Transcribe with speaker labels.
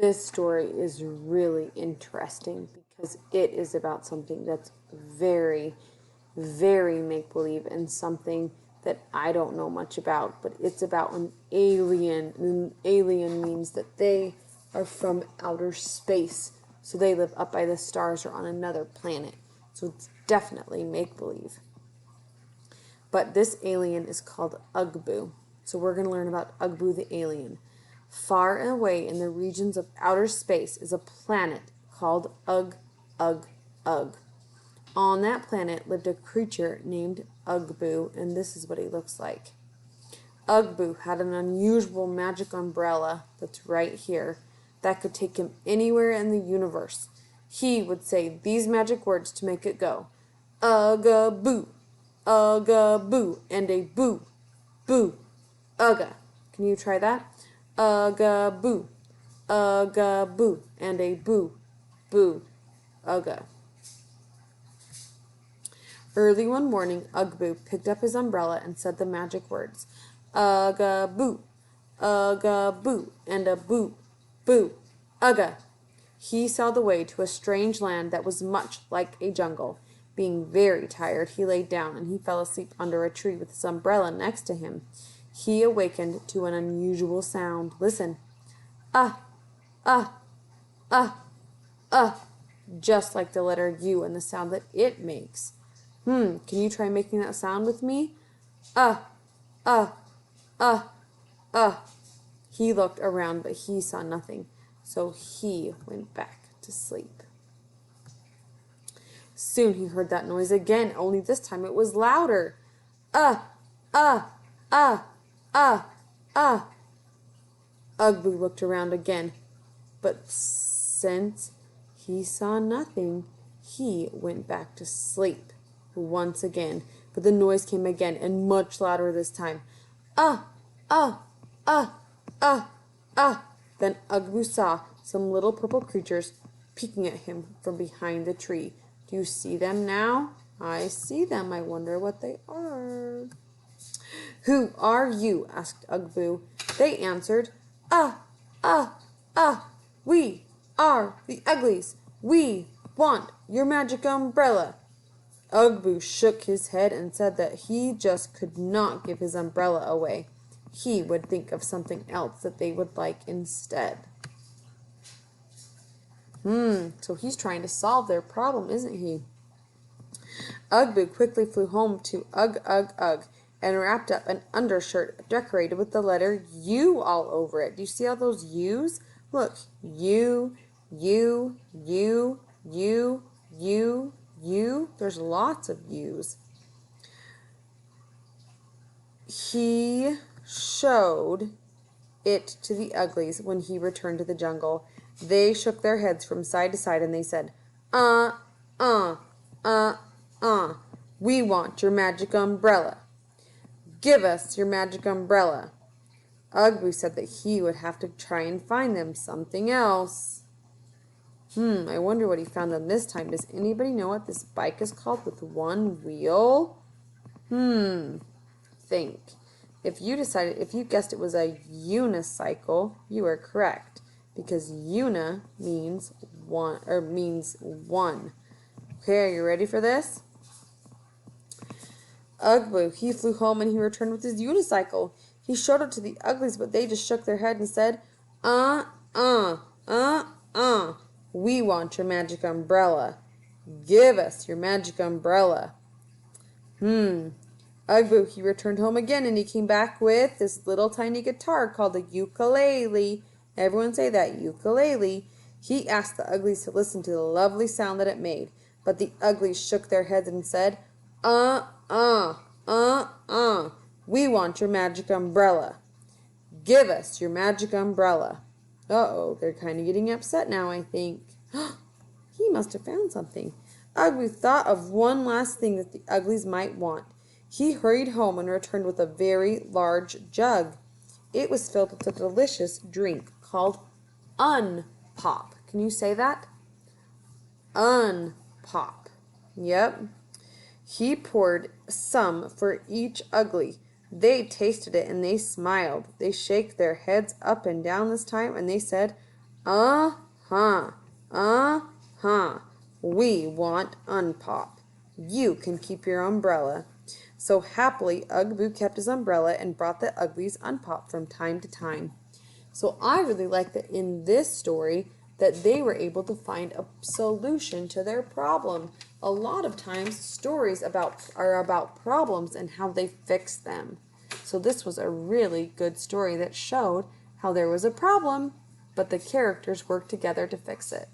Speaker 1: This story is really interesting because it is about something that's very, very make-believe and something that I don't know much about, but it's about an alien. An alien means that they are from outer space, so they live up by the stars or on another planet. So it's definitely make-believe. But this alien is called Ugboo. So we're going to learn about Ugboo the alien. Far away in the regions of outer space is a planet called Ug. On that planet lived a creature named Ugboo, and this is what he looks like. Ugboo had an unusual magic umbrella that's right here that could take him anywhere in the universe. He would say these magic words to make it go. Ugga-boo, and a boo, boo, ugga. Can you try that? Ugga-boo, and a boo, boo, ugga. Early one morning, Ugboo picked up his umbrella and said the magic words, Ugga-boo, and a boo, boo, ugga. He sailed away to a strange land that was much like a jungle. Being very tired, he lay down and he fell asleep under a tree with his umbrella next to him. He awakened to an unusual sound. Listen. Ah, ah, ah, ah. Just like the letter U and the sound that it makes. Can you try making that sound with me? Ah, ah, ah, ah. He looked around, but he saw nothing, so he went back to sleep. Soon he heard that noise again, only this time it was louder. Ah, ah, ah, ah, ah. Ugboo looked around again, but since he saw nothing, he went back to sleep once again. But the noise came again, and much louder this time. Ah, ah, ah, ah, ah. Then Ugboo saw some little purple creatures peeking at him from behind the tree. Do you see them now? I see them. I wonder what they are. Who are you? Asked Ugboo. They answered, Ah, ah, ah, we are the Uglies. We want your magic umbrella. Ugboo shook his head and said that he just could not give his umbrella away. He would think of something else that they would like instead. So he's trying to solve their problem, isn't he? Ugboo quickly flew home to Ugg and wrapped up an undershirt decorated with the letter U all over it. Do you see all those U's? Look, U, U, U, U, U, U. There's lots of U's. He showed it to the Uglies when he returned to the jungle. They shook their heads from side to side and they said, we want your magic umbrella. Give us your magic umbrella. Ugboo said that he would have to try and find them something else. I wonder what he found them this time. Does anybody know what this bike is called with one wheel? Think. If you guessed it was a unicycle, you are correct. Because una means one. Okay, are you ready for this? Ugboo, he flew home and he returned with his unicycle. He showed it to the Uglies, but they just shook their head and said, we want your magic umbrella. Give us your magic umbrella. Ugboo, he returned home again and he came back with this little tiny guitar called a ukulele. Everyone say that, ukulele. He asked the Uglies to listen to the lovely sound that it made, but the Uglies shook their heads and said, we want your magic umbrella. Give us your magic umbrella. Uh-oh, they're kind of getting upset now, I think. He must have found something. Ugboo thought of one last thing that the Uglies might want. He hurried home and returned with a very large jug. It was filled with a delicious drink called Unpop. Can you say that? Unpop. Yep. He poured some for each Ugly. They tasted it and they smiled. They shook their heads up and down this time and they said, Uh-huh. Uh-huh. We want unpop. You can keep your umbrella. So happily, Ugboo kept his umbrella and brought the uglies unpop from time to time. So I really like that in this story that they were able to find a solution to their problem. A lot of times stories are about problems and how they fix them. So this was a really good story that showed how there was a problem, but the characters worked together to fix it.